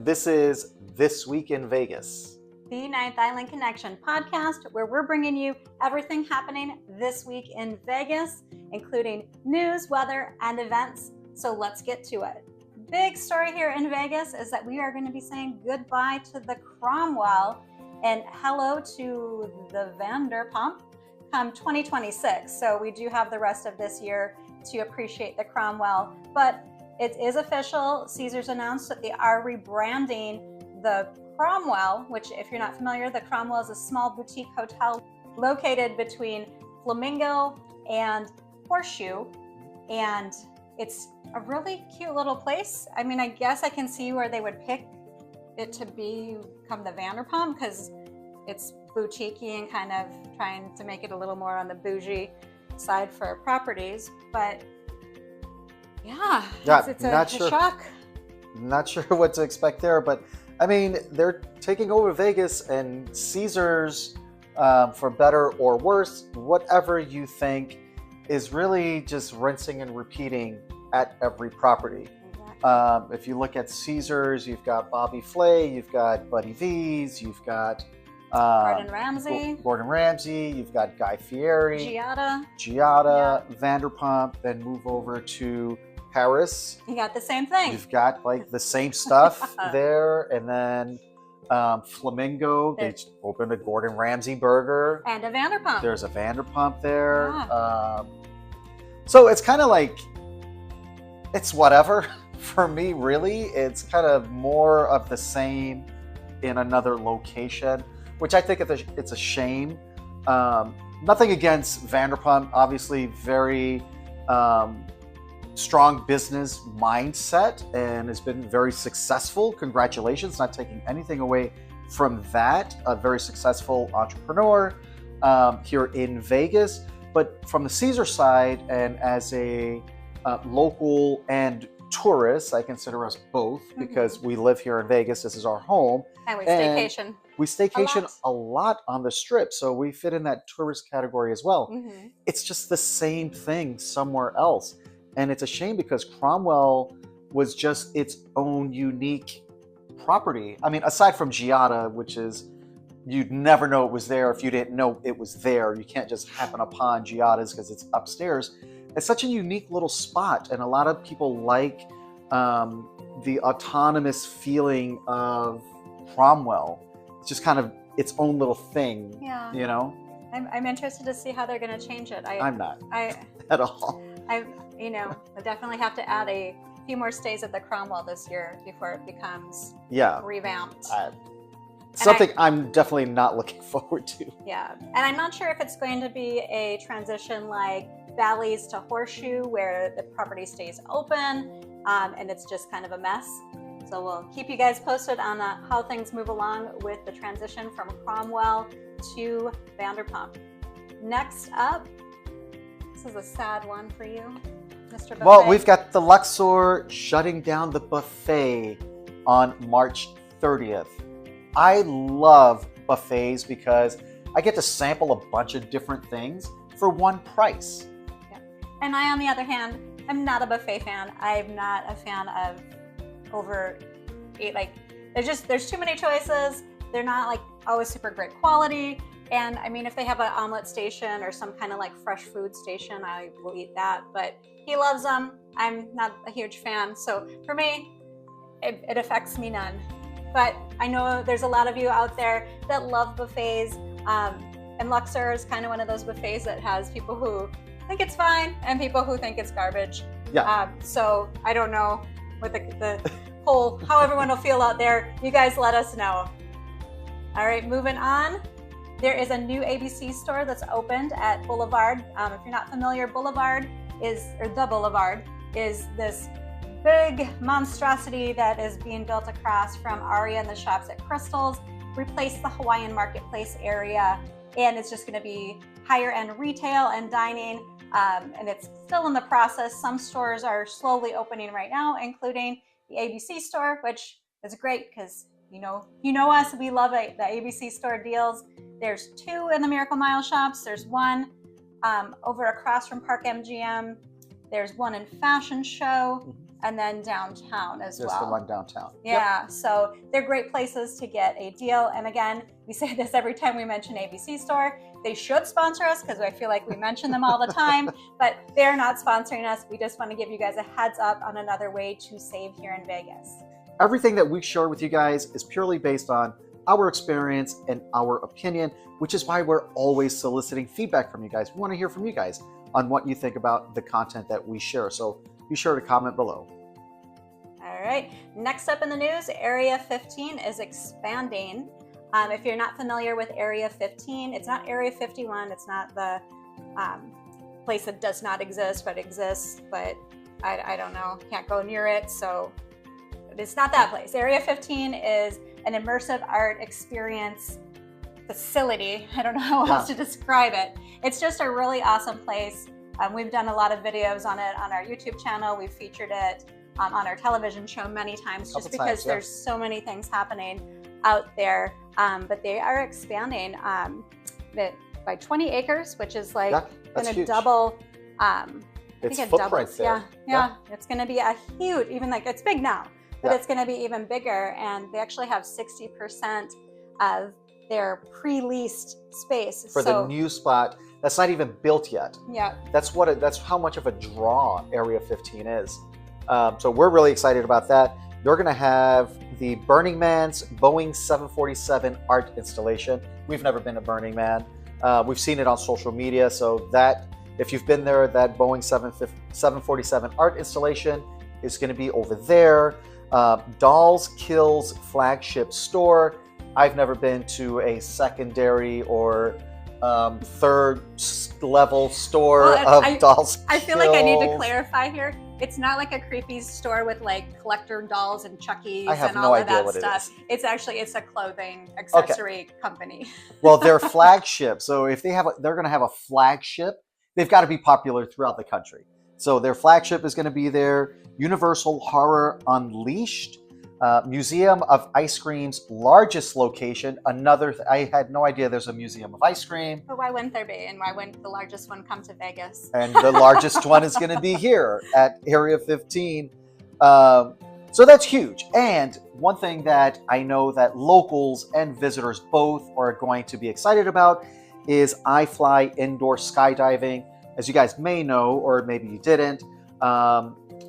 This is This Week in Vegas, the Ninth Island Connection podcast, where we're bringing you everything happening this week in Vegas, including news, weather, and events. So let's get to it. Big story here in Vegas is that we are going to be saying goodbye to the Cromwell and hello to the Vanderpump come 2026. So we do have the rest of this year to appreciate the Cromwell, but it is official. Caesars announced that they are rebranding the Cromwell, which, if you're not familiar, the Cromwell is a small boutique hotel located between Flamingo and Horseshoe, and it's a really cute little place. I mean, I guess I can see where they would pick it to become the Vanderpump because it's boutique-y and kind of trying to make it a little more on the bougie side for properties, but yeah, it's a shock. Not sure what to expect there, but I mean, they're taking over Vegas, and Caesars, for better or worse, whatever you think, is really just rinsing and repeating at every property. Exactly. If you look at Caesars, you've got Bobby Flay, you've got Buddy V's, you've got Gordon Ramsay, you've got Guy Fieri, Giada, yeah. Vanderpump, then move over to Paris. You got the same thing. You've got like the same stuff there, and then Flamingo, they opened a Gordon Ramsay burger. And a Vanderpump. There's a Vanderpump there. Yeah. So it's kind of like, it's whatever for me, really. It's kind of more of the same in another location, which I think it's a shame. Nothing against Vanderpump, obviously very strong business mindset and has been very successful. Congratulations, not taking anything away from that. A very successful entrepreneur here in Vegas. But from the Caesar side, and as a local and tourist, I consider us both because we live here in Vegas. This is our home. And we staycation. We staycation a lot on the Strip, so we fit in that tourist category as well. It's just the same thing somewhere else. And it's a shame because Cromwell was just its own unique property. I mean, aside from Giada, which is, you'd never know it was there if you didn't know it was there. You can't just happen upon Giada's because it's upstairs. It's such a unique little spot, and a lot of people like the autonomous feeling of Cromwell. It's just kind of its own little thing, you know? I'm interested to see how they're going to change it. I'm not at all. I definitely have to add a few more stays at the Cromwell this year before it becomes revamped. Something I'm definitely not looking forward to. Yeah, and I'm not sure if it's going to be a transition like Bally's to Horseshoe, where the property stays open and it's just kind of a mess. So we'll keep you guys posted on how things move along with the transition from Cromwell to Vanderpump. Next up, this is a sad one for you, Mr. Buffet. Well, we've got the Luxor shutting down the buffet on March 30th. I love buffets because I get to sample a bunch of different things for one price. Yeah. And I, on the other hand, am not a buffet fan. I'm not a fan of there's too many choices. They're not like always super great quality. And I mean, if they have an omelet station or some kind of like fresh food station, I will eat that. But he loves them. I'm not a huge fan. So for me, it affects me none. But I know there's a lot of you out there that love buffets. And Luxor is kind of one of those buffets that has people who think it's fine and people who think it's garbage. Yeah. So I don't know what the whole, how everyone will feel out there. You guys let us know. All right, moving on. There is a new ABC store that's opened at Boulevard. If you're not familiar, the Boulevard is this big monstrosity that is being built across from Aria and the Shops at Crystals, replace the Hawaiian Marketplace area, and it's just going to be higher end retail and dining, and it's still in the process. Some stores are slowly opening right now, including the ABC store, which is great because you know us, we love the ABC store deals. There's 2 in the Miracle Mile shops. There's one over across from Park MGM. There's one in Fashion Show. and then downtown as There's well. the one downtown. Yeah, so they're great places to get a deal. And again, we say this every time we mention ABC Store. They should sponsor us because I feel like we mention them all the time, but they're not sponsoring us. We just want to give you guys a heads up on another way to save here in Vegas. Everything that we share with you guys is purely based on our experience and our opinion, which is why we're always soliciting feedback from you guys. We want to hear from you guys on what you think about the content that we share. So be sure to comment below. All right, next up in the news, Area 15 is expanding. If you're not familiar with Area 15, it's not Area 51. It's not the place that does not exist, but exists, but I don't know, can't go near it. So it's not that place. Area 15 is an immersive art experience facility. I don't know how else to describe it. It's just a really awesome place. We've done a lot of videos on it on our YouTube channel. We've featured it on our television show many times just because there's so many things happening out there. But they are expanding by 20 acres, which is like going to double. It's footprint there. Yeah. It's going to be a huge, even like it's big now, but it's going to be even bigger. And they actually have 60% of their pre-leased space for the new spot that's not even built yet. Yeah, that's how much of a draw Area 15 is. So we're really excited about that. They're going to have the Burning Man's Boeing 747 art installation. We've never been to Burning Man. We've seen it on social media. So that, if you've been there, that Boeing 747 art installation is going to be over there. Dolls Kills flagship store. I've never been to a secondary or third level store of Dolls Kills. I feel like I need to clarify here. It's not like a creepy store with like collector dolls and Chuckies and all of that stuff. It's a clothing accessory company. Well, their flagship. So if they're going to have a flagship, they've got to be popular throughout the country. So their flagship is going to be there. Universal Horror Unleashed, Museum of Ice Cream's largest location. I had no idea there's a museum of ice cream. But why wouldn't there be? And why wouldn't the largest one come to Vegas? And the largest one is going to be here at Area 15. So that's huge. And one thing that I know that locals and visitors both are going to be excited about is iFly indoor skydiving. As you guys may know, or maybe you didn't,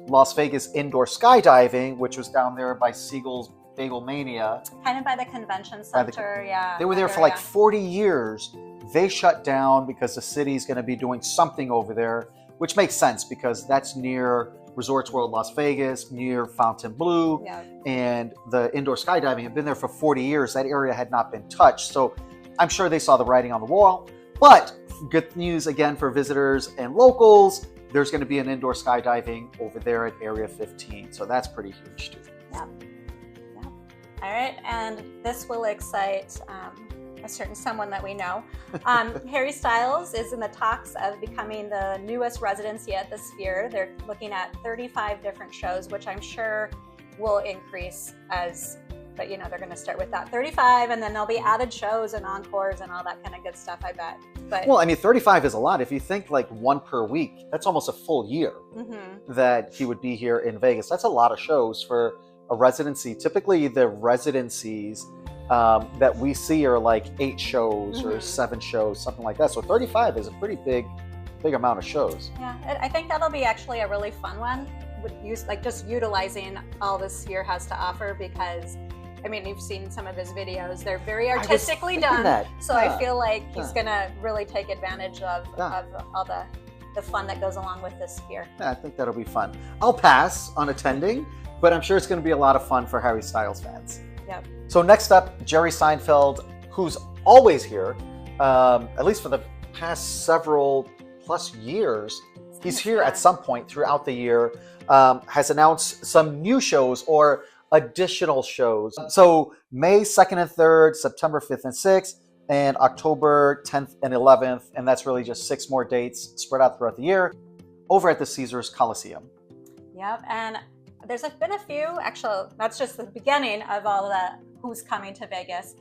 Las Vegas indoor skydiving, which was down there by Siegel's Bagel Mania. Kind of by the convention center, They were there for like 40 years. They shut down because the city's going to be doing something over there, which makes sense because that's near Resorts World Las Vegas, near Fontainebleau, and the indoor skydiving had been there for 40 years. That area had not been touched. So I'm sure they saw the writing on the wall. But good news again for visitors and locals. There's going to be an indoor skydiving over there at Area 15. So that's pretty huge too. Yeah. All right. And this will excite a certain someone that we know. Harry Styles is in the talks of becoming the newest residency at the Sphere. They're looking at 35 different shows, which I'm sure will increase but they're going to start with that 35, and then there'll be added shows and encores and all that kind of good stuff, I bet. But well, I mean, 35 is a lot. If you think like one per week, that's almost a full year that he would be here in Vegas. That's a lot of shows for a residency. Typically, the residencies that we see are like 8 shows or 7 shows, something like that. So 35 is a pretty big amount of shows. Yeah, I think that'll be actually a really fun one with just utilizing all the Sphere has to offer, because I mean, you've seen some of his videos. They're very artistically done. So I feel like he's going to really take advantage of all the fun that goes along with this Sphere. Yeah, I think that'll be fun. I'll pass on attending, but I'm sure it's going to be a lot of fun for Harry Styles fans. Yep. So next up, Jerry Seinfeld, who's always here, at least for the past several plus years. He's here at some point throughout the year, has announced some new shows or additional shows. So May 2nd and 3rd, September 5th and 6th, and October 10th and 11th. And that's really just 6 more dates spread out throughout the year over at the Caesars Coliseum. Yep. And there's been a few, actually, that's just the beginning of all the who's coming to Vegas.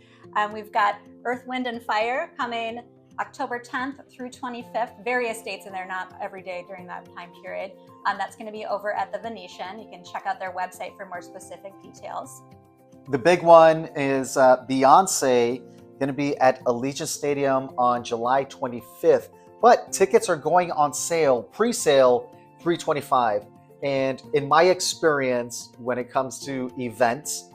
We've got Earth, Wind, and Fire coming October 10th through 25th, various dates in there, not every day during that time period. That's going to be over at the Venetian. You can check out their website for more specific details. The big one is Beyonce going to be at Allegiant Stadium on July 25th, but tickets are going on sale, pre-sale, $325. And in my experience, when it comes to events,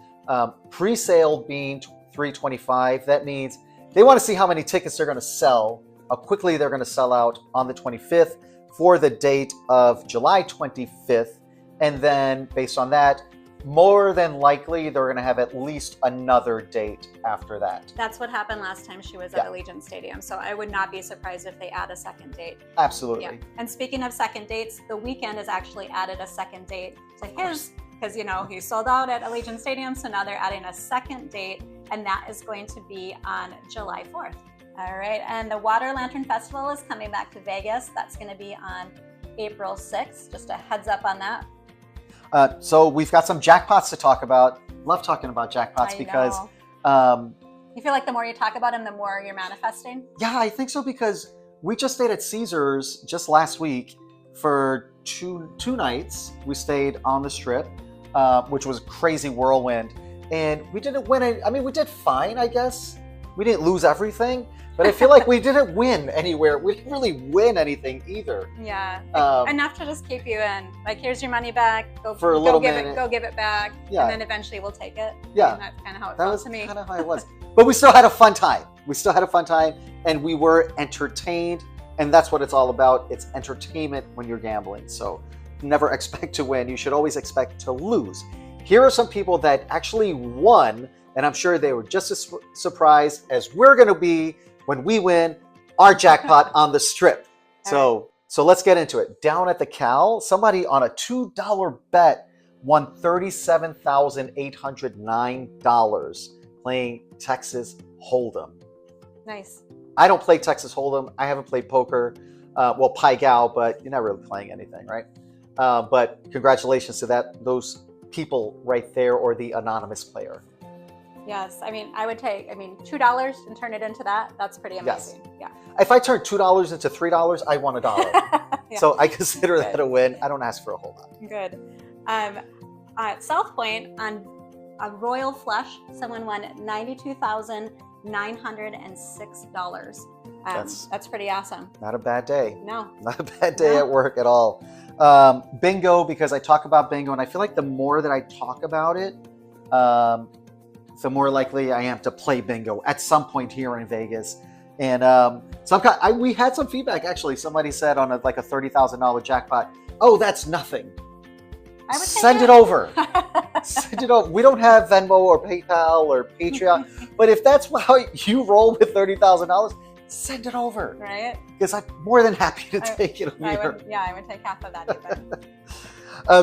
pre-sale being $325, that means they want to see how many tickets they're going to sell, how quickly they're going to sell out on the 25th for the date of July 25th. And then based on that, more than likely, they're going to have at least another date after that. That's what happened last time she was at Allegiant Stadium. So I would not be surprised if they add a second date. Absolutely. Yeah. And speaking of second dates, The Weeknd has actually added a second date to his, because, you know, he sold out at Allegiant Stadium. So now they're adding a second date, and that is going to be on July 4th. All right. And the Water Lantern Festival is coming back to Vegas. That's going to be on April 6th. Just a heads up on that. So we've got some jackpots to talk about. Love talking about jackpots because you feel like the more you talk about them, the more you're manifesting. Yeah, I think so, because we just stayed at Caesars just last week for two nights. We stayed on the Strip, which was a crazy whirlwind, and we didn't win it. I mean, we did fine, I guess. We didn't lose everything, but I feel like we didn't win anywhere. We didn't really win anything either. Yeah, enough to just keep you in. Like, here's your money back. Go give it back. Yeah. And then eventually we'll take it. Yeah, and that's kind of how it felt to me. Kind of how it was. But we still had a fun time. And we were entertained, and that's what it's all about. It's entertainment when you're gambling. So never expect to win. You should always expect to lose. Here are some people that actually won, and I'm sure they were just as surprised as we're going to be when we win our jackpot on the Strip. So let's get into it. Down at the Cal, somebody on a $2 bet won $37,809 playing Texas Hold'em. Nice. I don't play Texas Hold'em. I haven't played poker. Well, Pai Gow, but you're not really playing anything, right? But congratulations to those people right there, or the anonymous player. Yes, I mean, I would take, $2 and turn it into that. That's pretty amazing. Yes. Yeah. If I turn $2 into $3, I won $1. Yeah. So I consider that a win. I don't ask for a whole lot. Good. At South Point, on a Royal Flush, someone won $92,906. That's pretty awesome. Not a bad day. No. Not a bad day at work at all. Bingo, because I talk about bingo, and I feel like the more that I talk about it, the more likely I am to play bingo at some point here in Vegas. And we had some feedback, actually. Somebody said on a $30,000 jackpot, "Oh, that's nothing. Send it over." Send it over. We don't have Venmo or PayPal or Patreon, but if that's how you roll with $30,000, send it over. Right? Because I'm more than happy to take it over. I would take half of that even.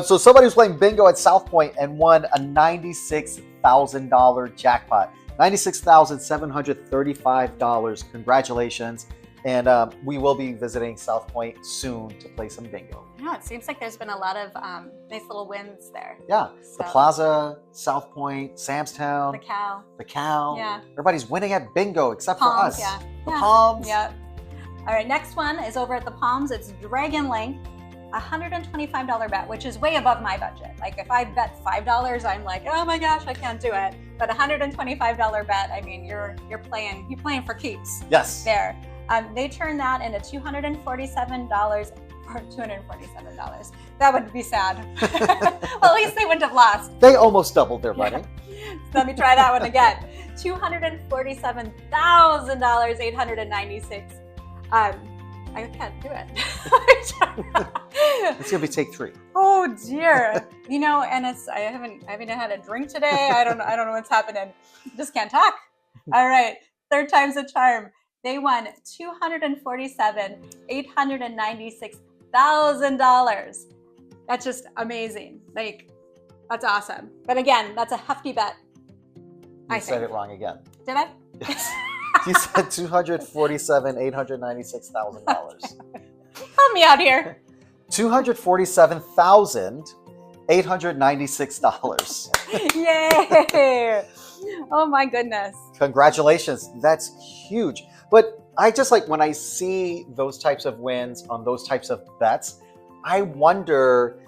So somebody was playing bingo at South Point and won a $96,000 jackpot. $96,735. Congratulations. And we will be visiting South Point soon to play some bingo. Yeah, it seems like there's been a lot of nice little wins there. Yeah, so. The Plaza, South Point, Sam's Town. The Cal. Yeah. Everybody's winning at bingo except for us. Yeah. The Palms. Yeah. All right, next one is over at the Palms. It's Dragon Link. $125 bet, which is way above my budget. Like, if I bet $5, I'm like, oh my gosh, I can't do it. But $125 bet, I mean, you're playing for keeps. Yes. There. They turned that into $247 for $247. That would be sad. Well, at least they wouldn't have lost. They almost doubled their money. Yeah. Let me try that one again. $247,896. I can't do it. It's gonna be take 3. Oh dear. And I haven't had a drink today. I don't know what's happening. Just can't talk. All right. Third time's a charm. They won $247,896,000. That's just amazing. Like, that's awesome. But again, that's a hefty bet. You said it wrong again. Did I? Yes. You said $247,896,000. Help me out here. $247,896. Yay! Oh my goodness. Congratulations. That's huge. But I just like when I see those types of wins on those types of bets, I wonder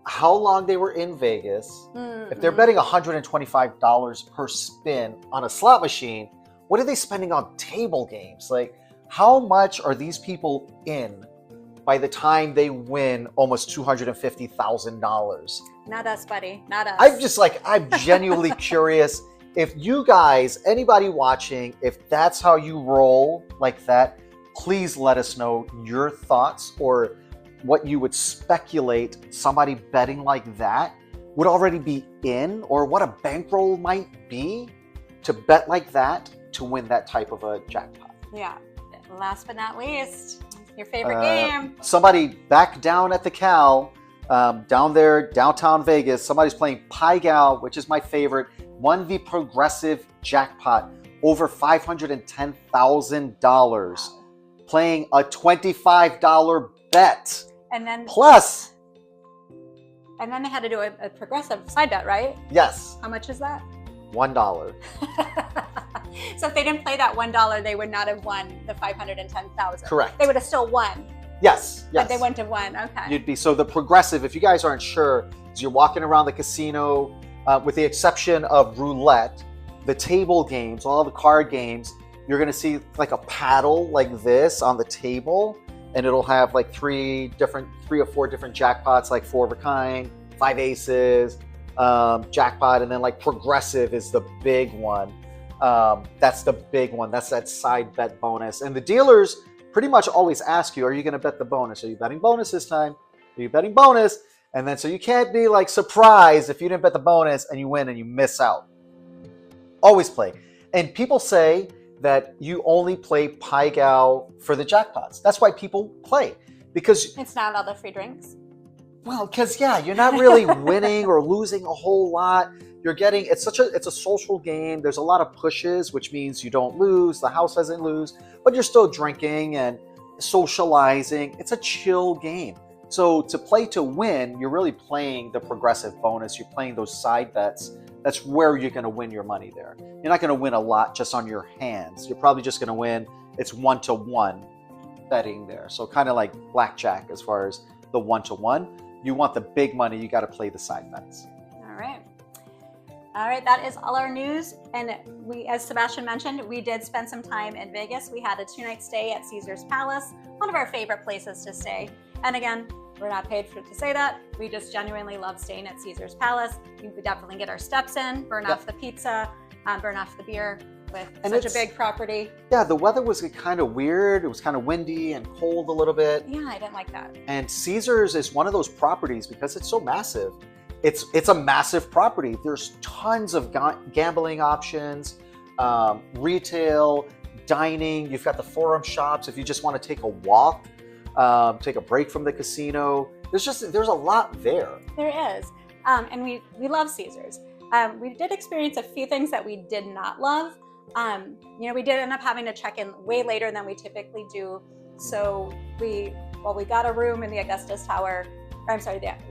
how long they were in Vegas. If they're betting $125 per spin on a slot machine, what are they spending on table games? Like, how much are these people in by the time they win almost $250,000? Not us, buddy. Not us. I'm genuinely curious if you guys, anybody watching, if that's how you roll like that, please let us know your thoughts or what you would speculate somebody betting like that would already be in, or what a bankroll might be to bet like that to win that type of a jackpot. Yeah. Last but not least, your favorite game. Somebody back down at the Cal, down there, downtown Vegas, somebody's playing Pai Gow, which is my favorite, won the progressive jackpot, over $510,000, playing a $25 bet. And then plus. And then they had to do a progressive side bet, right? Yes. How much is that? $1. So if they didn't play that $1, they would not have won the $510,000. Correct. They would have still won. Yes. But they wouldn't have won. Okay. So the progressive, if you guys aren't sure, is you're walking around the casino, with the exception of roulette, the table games, all the card games, you're going to see like a paddle like this on the table, and it'll have like three or four different jackpots, like 4 of a kind, 5 aces, jackpot, and then like progressive is the big one. That's the big one. That's that side bet bonus. And the dealers pretty much always ask you, are you going to bet the bonus? Are you betting bonus this time? Are you betting bonus? And then so you can't be like surprised if you didn't bet the bonus and you win and you miss out. Always play. And people say that you only play Pai Gow for the jackpots. That's why people play, because it's not all the free drinks. Well, because you're not really winning or losing a whole lot. You're getting, it's a social game. There's a lot of pushes, which means you don't lose. The house doesn't lose, but you're still drinking and socializing. It's a chill game. So to play to win, you're really playing the progressive bonus. You're playing those side bets. That's where you're going to win your money there. You're not going to win a lot just on your hands. You're probably just going to win. It's 1-to-1 betting there. So kind of like blackjack as far as the 1-to-1. You want the big money, you got to play the side bets. All right, that is all our news. And we, as Sebastian mentioned, we did spend some time in Vegas. We had a 2-night stay at Caesar's Palace, one of our favorite places to stay. And again, we're not paid to say that. We just genuinely love staying at Caesar's Palace. We could definitely get our steps in, burn off the pizza, burn off the beer with such a big property. Yeah, the weather was kind of weird. It was kind of windy and cold a little bit. Yeah, I didn't like that. And Caesar's is one of those properties, because it's so massive. It's a massive property. There's tons of gambling options, retail, dining. You've got the Forum shops if you just want to take a walk, take a break from the casino. There's a lot there. There is. And we love Caesar's. We did experience a few things that we did not love. We did end up having to check in way later than we typically do. So we got a room in the Augustus Tower. We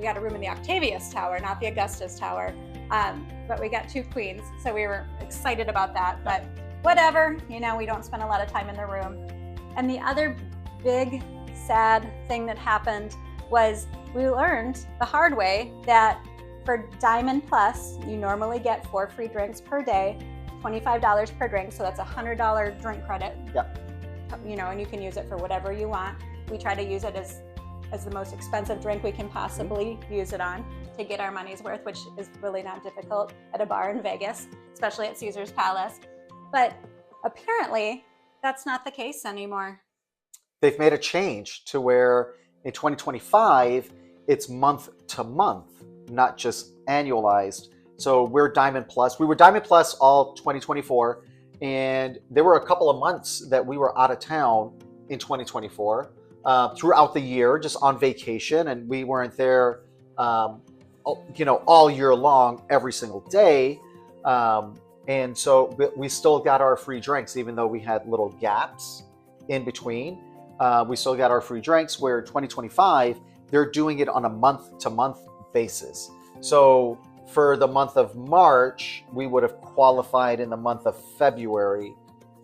got a room in the Octavius Tower, not the Augustus Tower. But we got 2 queens, so we were excited about that. But whatever, we don't spend a lot of time in the room. And the other big, sad thing that happened was we learned the hard way that for Diamond Plus, you normally get 4 free drinks per day, $25 per drink, so that's a $100 drink credit. Yep. And you can use it for whatever you want. We try to use it as the most expensive drink we can possibly use it on to get our money's worth, which is really not difficult at a bar in Vegas, especially at Caesar's Palace. But apparently, that's not the case anymore. They've made a change to where in 2025, it's month to month, not just annualized. So we're Diamond Plus. We were Diamond Plus all 2024, and there were a couple of months that we were out of town in 2024. Throughout the year, just on vacation, and we weren't there, all year long, every single day. And so we still got our free drinks, even though we had little gaps in between. We still got our free drinks, where 2025, they're doing it on a month-to-month basis. So for the month of March, we would have qualified in the month of February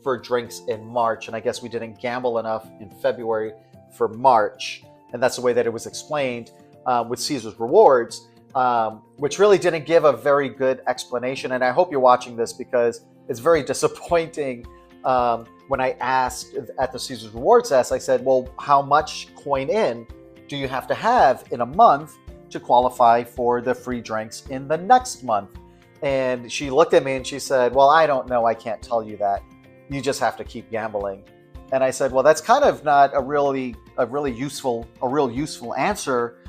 for drinks in March. And I guess we didn't gamble enough in February for March. And that's the way that it was explained with Caesar's Rewards, which really didn't give a very good explanation. And I hope you're watching this because it's very disappointing. When I asked at the Caesar's Rewards desk, I said, well, how much coin in do you have to have in a month to qualify for the free drinks in the next month? And she looked at me and she said, well, I don't know. I can't tell you that. You just have to keep gambling. And I said, well, that's kind of not a real useful answer.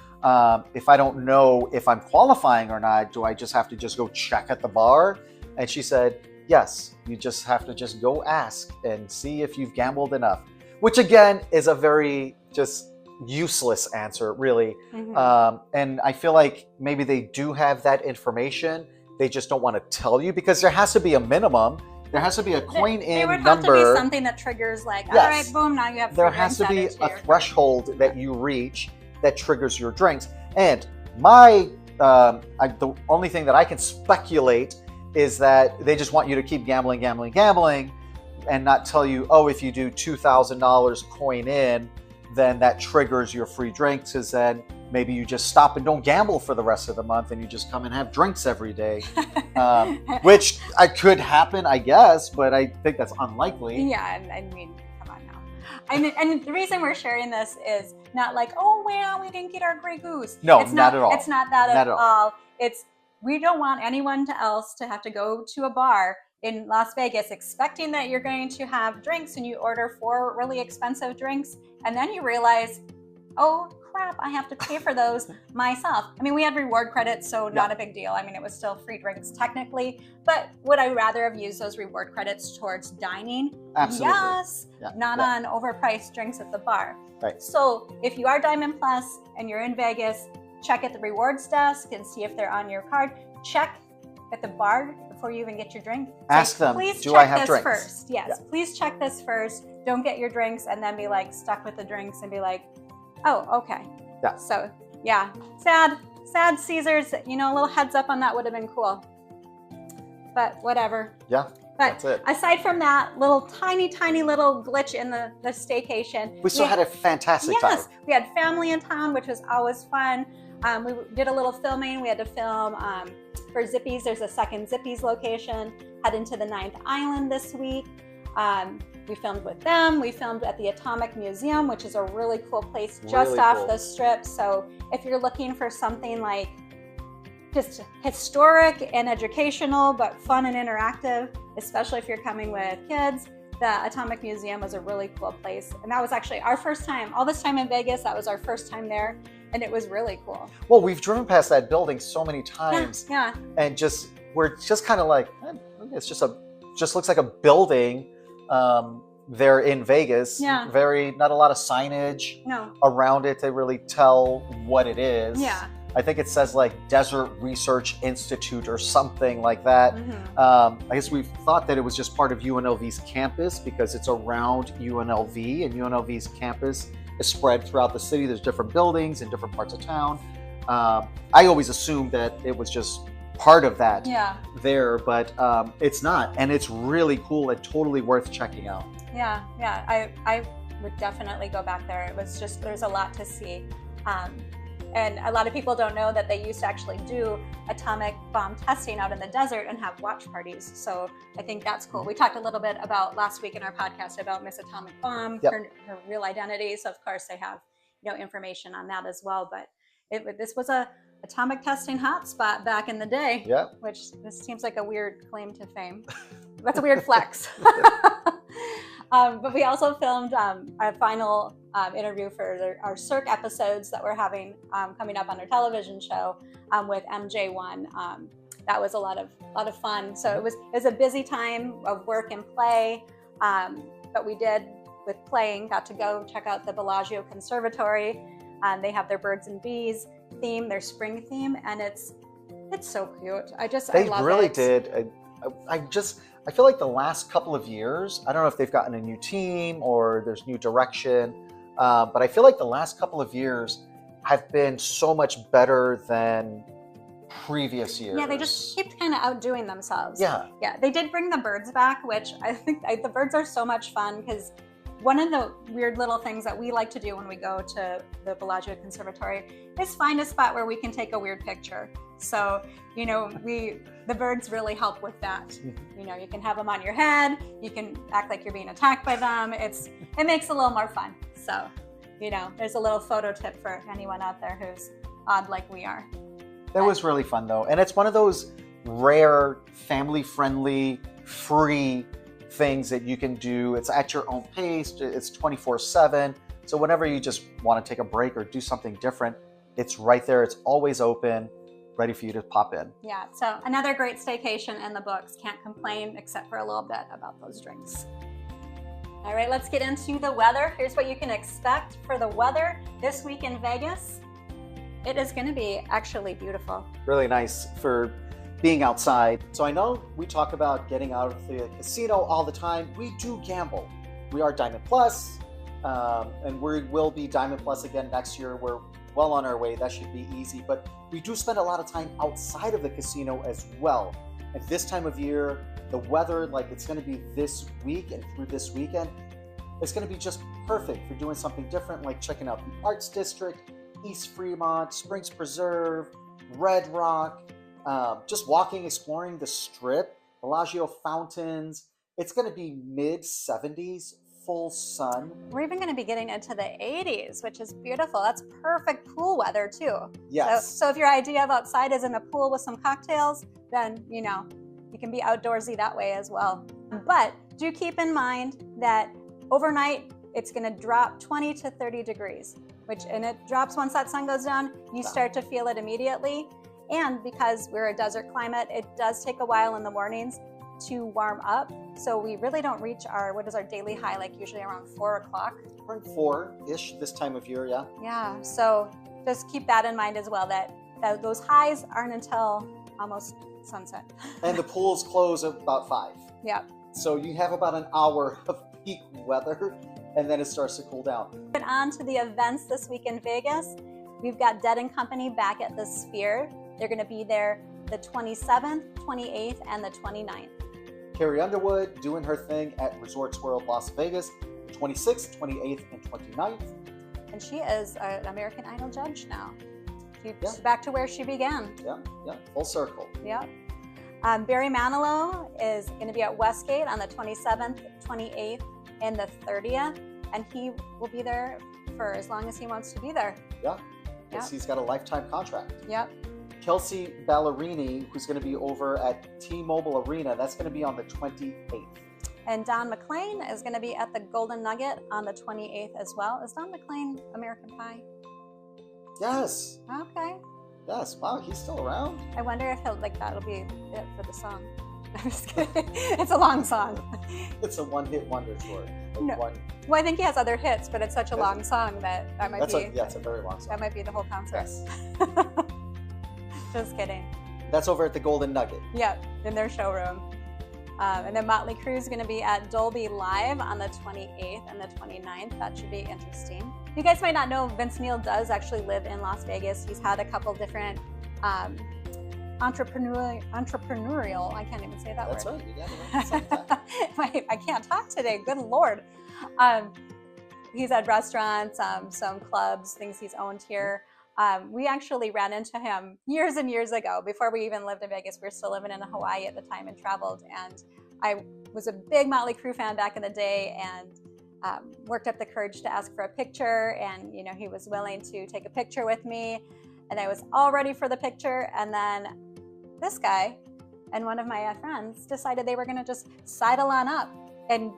If I don't know if I'm qualifying or not, do I just have to just go check at the bar? And she said, yes, you just have to just go ask and see if you've gambled enough, which again is a very just useless answer, really. And I feel like maybe they do have that information. They just don't want to tell you because there has to be a minimum. There has to be a coin in number. There would have to be something that triggers like, all right, boom, now you have. There has to be a threshold that you reach that triggers your drinks. And the only thing that I can speculate is that they just want you to keep gambling, and not tell you, oh, if you do $2,000 coin in, then that triggers your free drinks, because then maybe you just stop and don't gamble for the rest of the month and you just come and have drinks every day, which could happen, I guess, but I think that's unlikely. Yeah, I mean, come on now. And the reason we're sharing this is not like, oh, well, we didn't get our Grey Goose. No, it's not at all. It's not that at all. It's we don't want anyone else to have to go to a bar in Las Vegas expecting that you're going to have drinks and you order 4 really expensive drinks and then you realize, oh crap, I have to pay for those myself. I mean, we had reward credits, so not a big deal. I mean, it was still free drinks technically, but would I rather have used those reward credits towards dining? Absolutely. Yes, not on overpriced drinks at the bar. Right. So if you are Diamond Plus and you're in Vegas, check at the rewards desk and see if they're on your card. Check at the bar before you even get your drink. Ask them, please do check I have this drinks? First. Yes, please check this first. Don't get your drinks and then be like stuck with the drinks and be like, oh, okay. Yeah. So yeah, sad Caesars, a little heads up on that would have been cool. But whatever. Yeah. But that's it. Aside from that little tiny little glitch in the staycation, we still had a fantastic time. Yes, we had family in town, which was always fun. We did a little filming. We had to film for Zippy's. There's a second Zippy's location. Heading to the 9th Island this week. We filmed with them. We filmed at the Atomic Museum, which is a really cool place just off the strip. So if you're looking for something like just historic and educational, but fun and interactive, especially if you're coming with kids, the Atomic Museum was a really cool place. And that was actually our first time. All this time in Vegas, that was our first time there. And it was really cool. Well, we've driven past that building so many times. Yeah. And we're just kind of like, it's just looks like a building there in Vegas. Yeah. Not a lot of signage around it to really tell what it is. Yeah. I think it says like Desert Research Institute or something like that. I guess we thought that it was just part of UNLV's campus because it's around UNLV, and UNLV's campus is spread throughout the city. There's different buildings in different parts of town. I always assumed that it was just part of that there, but it's not. And it's really cool and totally worth checking out. Yeah. I would definitely go back there. It was just, there's a lot to see. And a lot of people don't know that they used to actually do atomic bomb testing out in the desert and have watch parties. So I think that's cool. We talked a little bit about last week in our podcast about Miss Atomic Bomb, her real identity. So of course they have information on that as well. But this was a atomic testing hotspot back in the day. Yeah. Which this seems like a weird claim to fame. That's a weird flex. But we also filmed our final interview for our Cirque episodes that we're having coming up on our television show with MJ1. That was a lot of fun. So it was a busy time of work and play, but we did with playing. Got to go check out the Bellagio Conservatory. They have their birds and bees theme, their spring theme, and it's so cute. I love really it. did. I feel like the last couple of years, I don't know if they've gotten a new team or there's new direction, but I feel like the last couple of years have been so much better than previous years. Yeah, they just keep kind of outdoing themselves. Yeah. Yeah, they did bring the birds back, which I think the birds are so much fun because one of the weird little things that we like to do when we go to the Bellagio Conservatory is find a spot where we can take a weird picture. So, you know, the birds really help with that. You know, you can have them on your head, you can act like you're being attacked by them. It makes it a little more fun. So, you know, there's a little photo tip for anyone out there who's odd like we are. That was really fun though. And it's one of those rare, family-friendly, free things that you can do. It's at your own pace. It's 24/7. So whenever you just want to take a break or do something different, it's right there. It's always open, ready for you to pop in. Yeah, so another great staycation in the books. Can't complain except for a little bit about those drinks. All right, let's get into the weather. Here's what you can expect for the weather this week in Vegas. It is going to be actually beautiful. Really nice for being outside. So I know we talk about getting out of the casino all the time. We do gamble. We are Diamond Plus, and we will be Diamond Plus again next year. We're well on our way. That should be easy. But we do spend a lot of time outside of the casino as well. At this time of year, the weather, like it's going to be this week and through this weekend, it's going to be just perfect for doing something different, like checking out the Arts District, East Fremont, Springs Preserve, Red Rock, just walking, exploring the Strip, Bellagio fountains. It's going to be mid-70s, full sun. We're even going to be getting into the 80s, which is beautiful. That's perfect pool weather too. Yes. So if your idea of outside is in a pool with some cocktails, then, you know, you can be outdoorsy that way as well. But do keep in mind that overnight, it's going to drop 20 to 30 degrees, and it drops once that sun goes down. You start to feel it immediately. And because we're a desert climate, it does take a while in the mornings to warm up. So we really don't reach our daily high, like usually around 4 o'clock. Around 4-ish this time of year, yeah. Yeah, so just keep that in mind as well, that those highs aren't until almost sunset. And the pools close at about 5. Yeah. So you have about an hour of peak weather, and then it starts to cool down. But on to the events this week in Vegas. We've got Dead & Company back at the Sphere. They're going to be there the 27th, 28th, and the 29th. Carrie Underwood doing her thing at Resorts World Las Vegas, 26th, 28th, and 29th. And she is an American Idol judge now. She's back to where she began. Yeah, full circle. Yeah. Barry Manilow is going to be at Westgate on the 27th, 28th, and the 30th. And he will be there for as long as he wants to be there. Yeah, because he's got a lifetime contract. Yep. Kelsey Ballerini, who's going to be over at T-Mobile Arena, that's going to be on the 28th. And Don McLean is going to be at the Golden Nugget on the 28th as well. Is Don McLean American Pie? Yes. Okay. Yes. Wow, he's still around. I wonder if that'll be it for the song. I'm just kidding. It's a long song. It's a one-hit wonder tour. No. Well, I think he has other hits, but it's such a long song that might be. It's a very long song. That might be the whole concert. Yes. Just kidding. That's over at the Golden Nugget. Yep, in their showroom. And then Motley Crue is going to be at Dolby Live on the 28th and the 29th. That should be interesting. You guys might not know, Vince Neil does actually live in Las Vegas. He's had a couple different entrepreneurial, I can't even say that That's word. right. You got it. I can't talk today. Good Lord. He's had restaurants, some clubs, things he's owned here. We actually ran into him years and years ago, before we even lived in Vegas. We were still living in Hawaii at the time and traveled. And I was a big Motley Crue fan back in the day, and worked up the courage to ask for a picture. And, you know, he was willing to take a picture with me, and I was all ready for the picture. And then this guy and one of my friends decided they were going to just sidle on up and,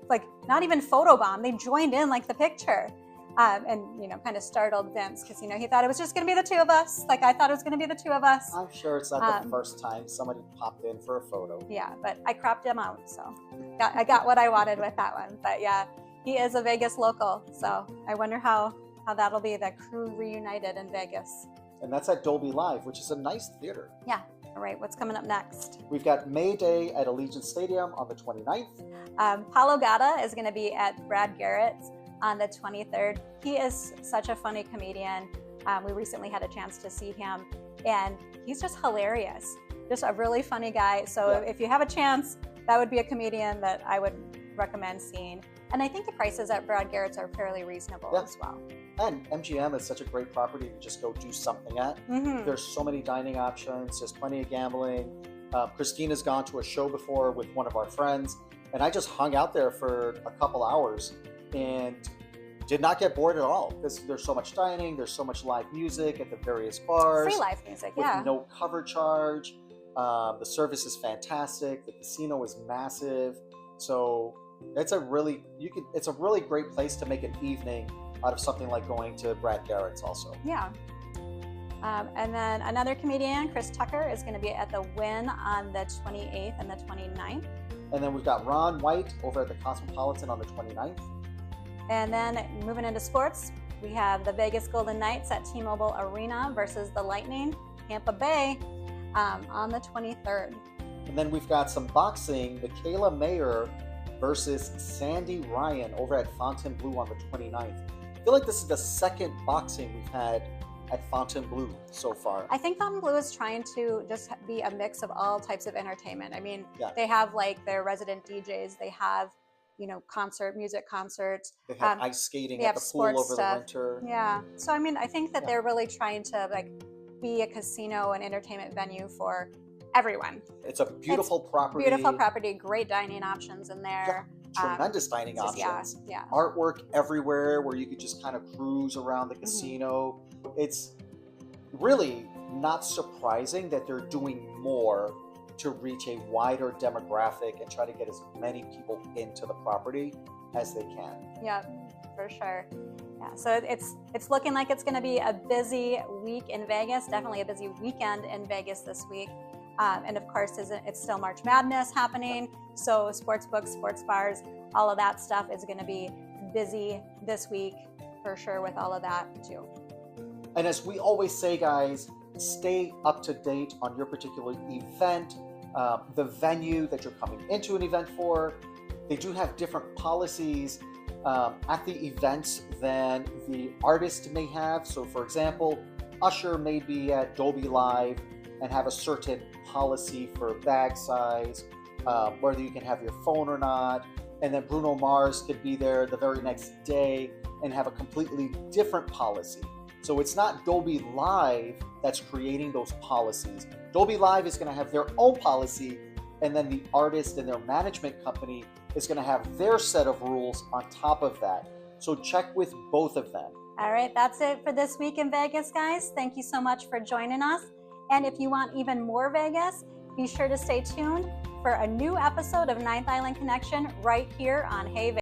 like, not even photobomb. They joined in like the picture. And, you know, kind of startled Vince because, you know, he thought it was just going to be the two of us. Like, I thought it was going to be the two of us. I'm sure it's not the first time somebody popped in for a photo. Yeah, but I cropped him out, so I got what I wanted with that one. But yeah, he is a Vegas local, so I wonder how that'll be, the crew reunited in Vegas. And that's at Dolby Live, which is a nice theater. Yeah. All right, what's coming up next? We've got May Day at Allegiant Stadium on the 29th. Paulo Gatta is going to be at Brad Garrett's on the 23rd. He is such a funny comedian. We recently had a chance to see him and he's just hilarious. Just a really funny guy. So Yeah. if you have a chance, that would be a comedian that I would recommend seeing. And I think the prices at Brad Garrett's are fairly reasonable Yeah. as well. And MGM is such a great property to just go do something at. There's so many dining options. There's plenty of gambling. Kristine has gone to a show before with one of our friends, and I just hung out there for a couple hours and did not get bored at all because there's so much dining, there's so much live music at the various bars. Free live music, with yeah. no cover charge. The service is fantastic. The casino is massive. So it's a really great place to make an evening out of something like going to Brad Garrett's also. Yeah. And then another comedian, Chris Tucker, is going to be at the Wynn on the 28th and the 29th. And then we've got Ron White over at the Cosmopolitan on the 29th. And then moving into sports, we have the Vegas Golden Knights at T-Mobile Arena versus the Lightning, Tampa Bay, on the 23rd. And then we've got some boxing, Michaela Mayer versus Sandy Ryan over at Fontainebleau on the 29th. I feel like this is the second boxing we've had at Fontainebleau so far. I think Fontainebleau is trying to just be a mix of all types of entertainment. I mean, Yeah. they have like their resident DJs, they have, music concerts. They have ice skating they at have the pool sports over stuff. the winter. Yeah. So, I mean, I think that Yeah. they're really trying to be a casino and entertainment venue for everyone. It's a beautiful property. Beautiful property, great dining options in there. Tremendous dining Just, options. Yeah. Artwork everywhere where you could just kind of cruise around the casino. It's really not surprising that they're doing more to reach a wider demographic and try to get as many people into the property as they can. Yeah, for sure. Yeah, so it's looking like it's going to be a busy week in Vegas, definitely a busy weekend in Vegas this week. And of course, it's still March Madness happening. So sports books, sports bars, all of that stuff is going to be busy this week for sure with all of that too. And as we always say, guys, stay up to date on your particular event, the venue that you're coming into an event for. They do have different policies at the events than the artist may have. So for example, Usher may be at Dolby Live and have a certain policy for bag size, whether you can have your phone or not. And then Bruno Mars could be there the very next day and have a completely different policy. So it's not Dolby Live that's creating those policies. Dolby Live is going to have their own policy, and then the artist and their management company is going to have their set of rules on top of that. So check with both of them. All right, that's it for this week in Vegas, guys. Thank you so much for joining us. And if you want even more Vegas, be sure to stay tuned for a new episode of Ninth Island Connection right here on Hey Vegas.